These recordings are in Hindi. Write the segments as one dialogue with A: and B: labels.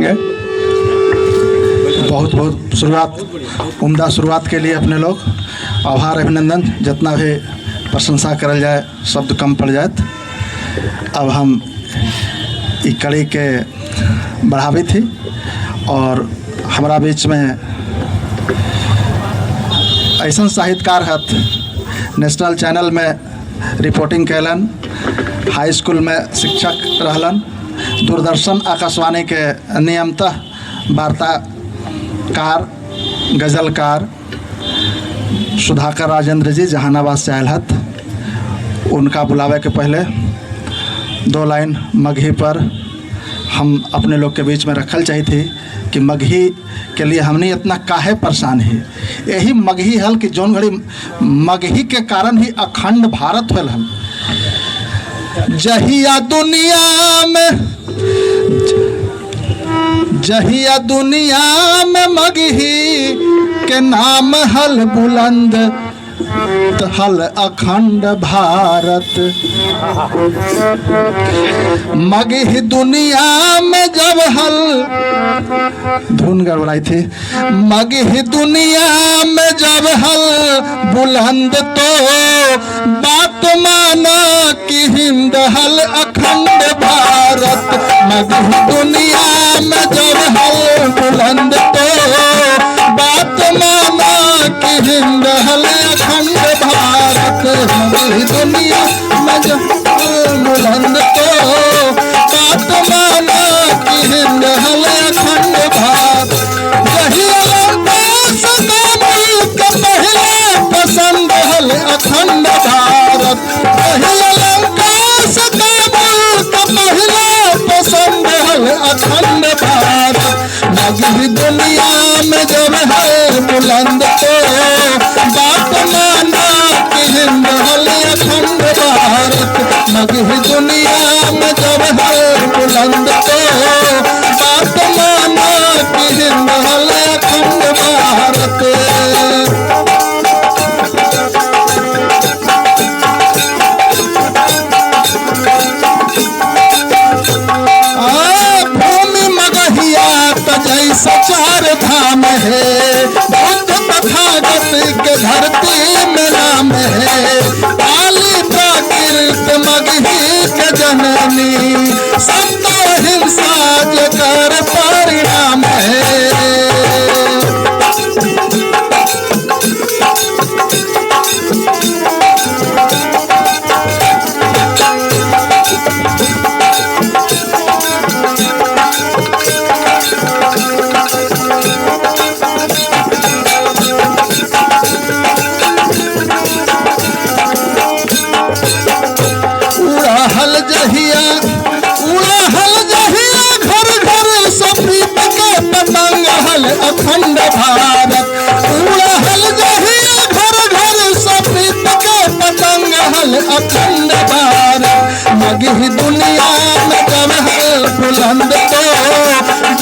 A: करेंगे। बहुत बहुत उम्दा शुरुआत के लिए अपने लोग आभार अभिनंदन, जितना भी प्रशंसा करल जाए शब्द कम पड़ जाए। अब हम ई कड़ी के बढ़ावी थी और हमारा बीच में ऐसा साहित्यकार हत, नेशनल चैनल में रिपोर्टिंग कैलन, हाई स्कूल में शिक्षक रहलन, दूरदर्शन आकाशवाणी के नियमतः वार्ताकार गज़लकार सुधाकर राजेंद्र जी जहानाबाद से आयल हत। उनका बुलावे के पहले 2 लाइन मगही पर हम अपने लोग के बीच में रखल चाहिए थी कि मगही के लिए हमने इतना काहे परेशान है। यही मगही हल कि जौन घड़ी मगही के कारण ही अखंड भारत होल हल। जहिया दुनिया में मगही के नाम हल बुलंद हल अखंड भारत। मगही दुनिया में जब हल, धुन गड़बड़ाई थी, मगही दुनिया में जब हल बुलंद तो बात माना कि हिंद हल अखंड भारत। मगही दुनिया में जब हल बुलंद तो बात माना कि हिंद हल अखंड भारत। मगही दुनिया में जब हल बुलंद तो बात माना कि हिंद हल अखंड भारत। पहले पसंद हल अखंड भारत। पहले पसंद हल अखंड भारत। मगही दुनिया में जब है बुलंद तो बात माना कि हिंद हल अखंड भारत। मगही दुनिया में जब है बुलंद तो बात माना कि हिंद हल अखंड भारत। चार धाम है, बुद्ध तथागत के धरती में नाम है। काली प्राकृत मगही के जननी, सत्य हिंसा जकर परिणाम है। अखंड भारत उड़हल जहिया घर घर सप्रीत के पतंग हल अखंड भारत। मगही दुनिया में जब हल बुलंद तो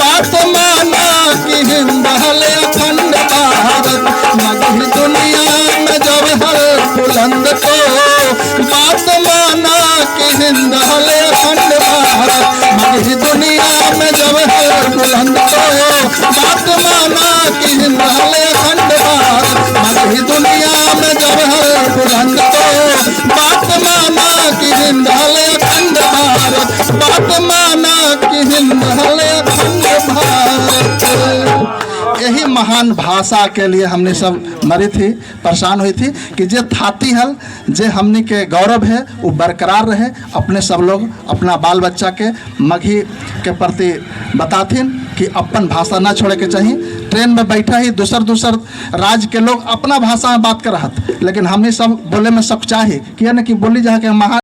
A: बात माना कि हिंद हल अखंड भारत। मगही दुनिया में जब हल बुलंद तो बात माना कि हिंद हल अखंड भारत। मगही दुनिया में जब हल बुलंद तो बात माना कि हिंद हल अखंड भारत। मगही दुनिया में जब हल बुलंद तो बात माना कि हिंद हल अखंड भारत। बात माना कि हिंद हल अखंड भारत। यही महान भाषा के लिए हमने सब मरी थी, परेशान हुई थी कि जे थाती हल, जे हमने के गौरव है वो बरकरार रहे। अपने सब लोग अपना बाल बच्चा के मगही के प्रति बताथिन कि अपन भाषा ना छोड़े के चाहिए। ट्रेन में बैठा ही दूसर राज्य के लोग अपना भाषा में बात कर रहा, लेकिन हमने सब बोले में सक चाहे कि बोली जा के महा